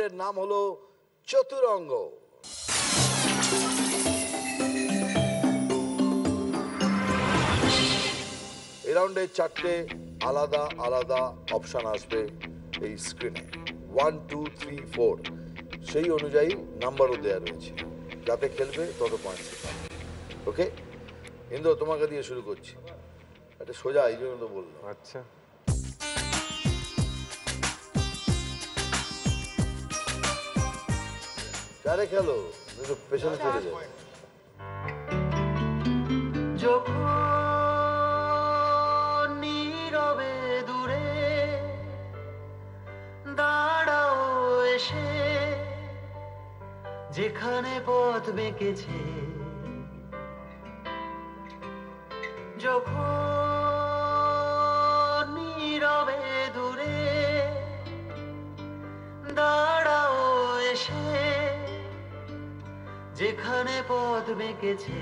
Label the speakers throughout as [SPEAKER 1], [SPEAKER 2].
[SPEAKER 1] রাউন্ডের নাম হলো চতুরঙ্গ। এই রাউন্ডে 4টে আলাদা আলাদা অপশন আসবে এই স্ক্রিনে, 1 2 3 4, সেই অনুযায়ী নাম্বারও দেওয়া রয়েছে। যাতে খেলবে তত পয়েন্টস পাবে। ওকে ইন্দ্র, তোমাকে দিয়ে শুরু করছি। এটা সোজা, এই জন্য তো বললাম।
[SPEAKER 2] আচ্ছা,
[SPEAKER 1] চারে খেলো, পেছনে চলে যাবে।
[SPEAKER 3] যখন নীরবে দূরে দাঁড়াও এসে, যেখানে পথ বেঁকেছে, যখন নীরবে দূরে দাঁড়াও এসে, যেখানে পথ বেঁকেছে,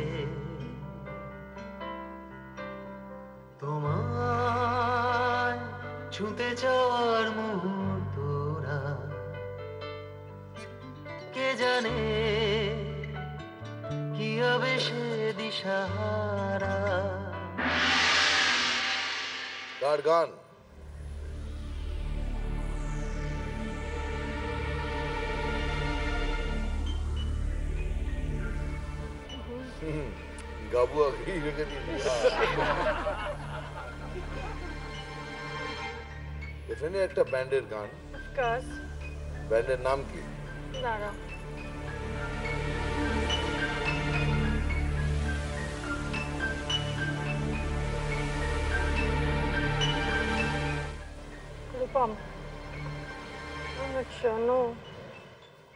[SPEAKER 3] তোমায় ছুঁতে চাওয়ার মুহূর্তরা কে জানে কি হবে সে দিশাহারা।
[SPEAKER 1] কার গান? গাবু আগেই রেখে দিবি। এখানে একটা ব্যান্ডের গান। ব্যান্ডের নাম কি?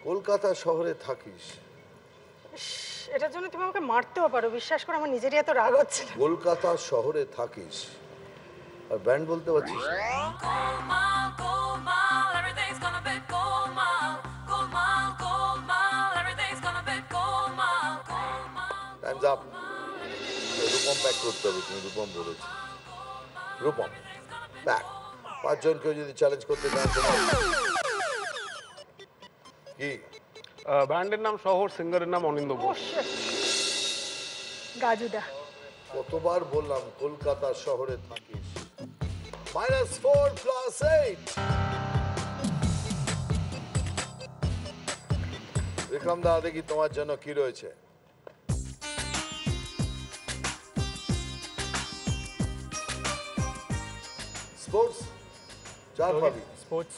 [SPEAKER 1] কলকাতা শহরে থাকিস।
[SPEAKER 4] এটার জন্য তুমি আমাকে মারতেও পারো, বিশ্বাস করে আমার নিজেরই এত রাগ হচ্ছে।
[SPEAKER 1] কলকাতা শহরে থাকিস আর ব্যান্ড বলতে পারছিস? রূপম প্যাক করতে হবে, তুমি রূপম বলেছি। রূপম প্যাক। 5 জন কেউ যদি চ্যালেঞ্জ করতে চান কি?
[SPEAKER 2] ব্যান্ডের নাম শহর, সিঙ্গারের নাম অনিন্দ বোস।
[SPEAKER 4] গাজুদা।
[SPEAKER 1] কতবার বললাম কলকাতা শহরে থাকিস। -4 + 8। বিক্রম দা, দেখি তোমার জন্য কি রয়েছে। স্পোর্টস 4 পাবি।
[SPEAKER 2] স্পোর্টস।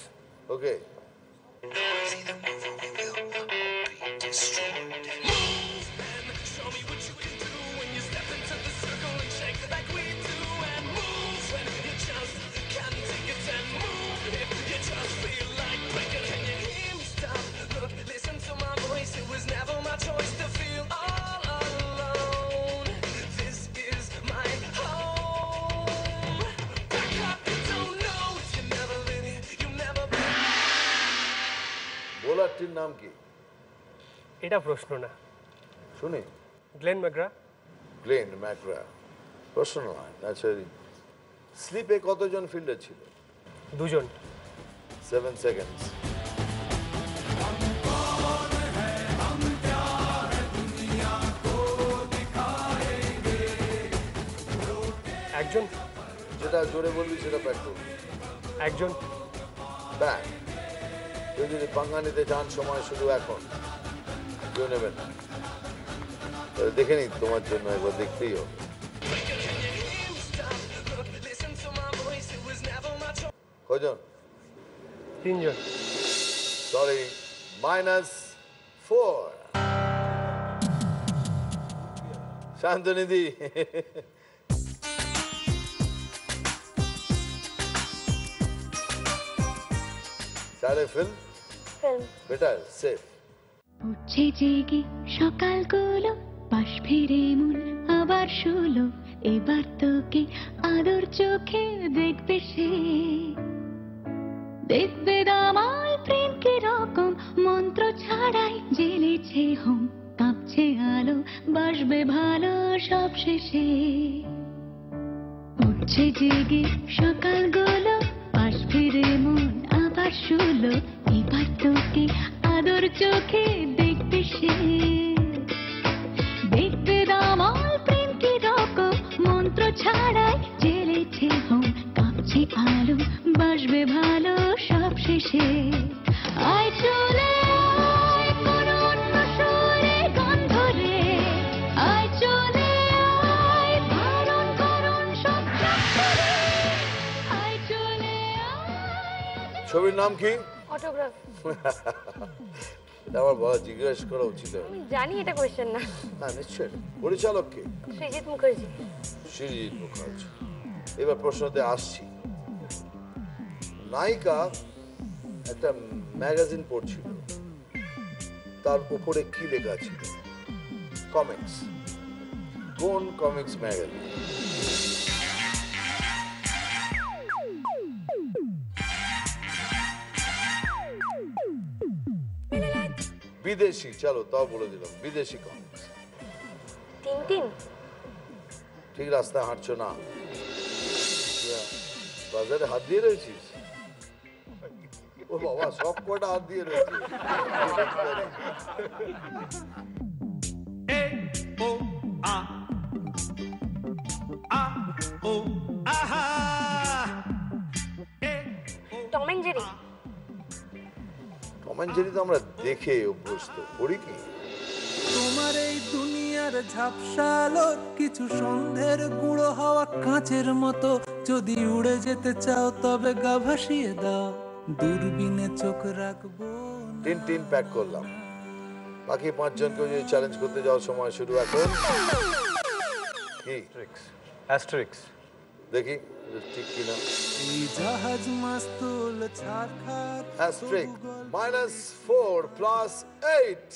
[SPEAKER 1] ওকে। বোলারটির নাম কি?
[SPEAKER 5] এটা প্রশ্ন না,
[SPEAKER 1] শুনি।
[SPEAKER 5] Glenn McGrath.
[SPEAKER 1] গ্লেন ম্যাকগ্রা প্রশ্ন নয়, ন্যাচারালি। স্লিপে কতজন ফিল্ডার ছিল?
[SPEAKER 5] 2 জন।
[SPEAKER 1] 7 সেকেন্ডস।
[SPEAKER 5] একজন।
[SPEAKER 1] যেটা জোরে বলবি সেটা ব্যাট করবি।
[SPEAKER 5] একজন।
[SPEAKER 1] ব্যাট। কেউ যদি পাঙ্গা নিতে চান, সময় শুধু এখন, কেউ নেবেন না। দেখে নি তোমার জন্য, একবার দেখতেই হবে। কজন?
[SPEAKER 5] 3 জন।
[SPEAKER 1] সরি, -4। শান্তনিধি। সারে ফিল্ম বেটার সেফ।
[SPEAKER 6] উঠছে জেগে সকালগুলো, পাশ ফিরে মন আবার শুলো, এবার তোকে আদর চোখে দেখবে সে, দেখবে দামাল প্রেম কি রকম, মন্ত্র ছাড়াই জ্বেলেছে হোম, কাঁপছে আলো, বাসবে ভালো সব শেষে। উঠছে জেগে সকালগুলো, পাশ ফিরে মন আবার শুলো, একবার তোকে আদর চোখে দেখতে সে দেখতে দামাল প্রেম কি রকম মন্ত্র ছাড়াই জ্বেলেছে হোম কাঁপছে আলো বাসবে ভালো সব শেষে আয় চলে আয় কোনো অন্য সুরে গান ধরে আয় চলে আয় ধারণ করুন সব চক্করে আয় চলে আয়
[SPEAKER 1] ছবির নাম কি?
[SPEAKER 7] অটোগ্রাফ।
[SPEAKER 1] এটা আমার বলা জিজ্ঞেস করা উচিত হবে।
[SPEAKER 7] আমি জানি এটা কোয়েশ্চেন না।
[SPEAKER 1] হ্যাঁ নিশ্চয়ই। পরিচালক কে?
[SPEAKER 7] সৃজিত মুখার্জি।
[SPEAKER 1] সৃজিত মুখার্জি। এবার প্রশ্নতে আসছি। নায়িকা একটা ম্যাগাজিন পড়ছিল, তার উপরে কি লেখা ছিল? কমিক্স। কোন কমিক্স ম্যাগাজিন? বিদেশি। চলো তাও বলে দিলাম, বিদেশি কমিক্স।
[SPEAKER 7] টিনটিন।
[SPEAKER 1] ঠিক রাস্তায় হাঁটছো না, বাজারে হাত দিয়ে রয়েছিস। ও বাবা, সব কটা হাত দিয়ে রয়েছিস।
[SPEAKER 7] Tom and Jerry.
[SPEAKER 1] Tom and Jerry তো আমরা দেখে অভ্যস্ত, পড়ি কি?
[SPEAKER 8] তোমার এই দুনিয়ার ঝাপসালো কিছু সন্ধ্যের গুঁড়ো হাওয়া কাঁচের মতো, যদি উড়ে যেতে চাও তবে গা ভাসিয়ে দাও, দূরবীনে চোখ রাখবো।
[SPEAKER 1] তিন প্যাক করলাম, বাকি 5 জনকে যদি চ্যালেঞ্জ করতে যাওয়ার সময় শুরু এখন। কি
[SPEAKER 2] অ্যাস্টেরিক্স।
[SPEAKER 1] দেখি ঠিক কিনা।
[SPEAKER 8] এই জাহাজ মাস্তুল ছাড়খার
[SPEAKER 1] অ্যাস্টেরিক্স -4 + 8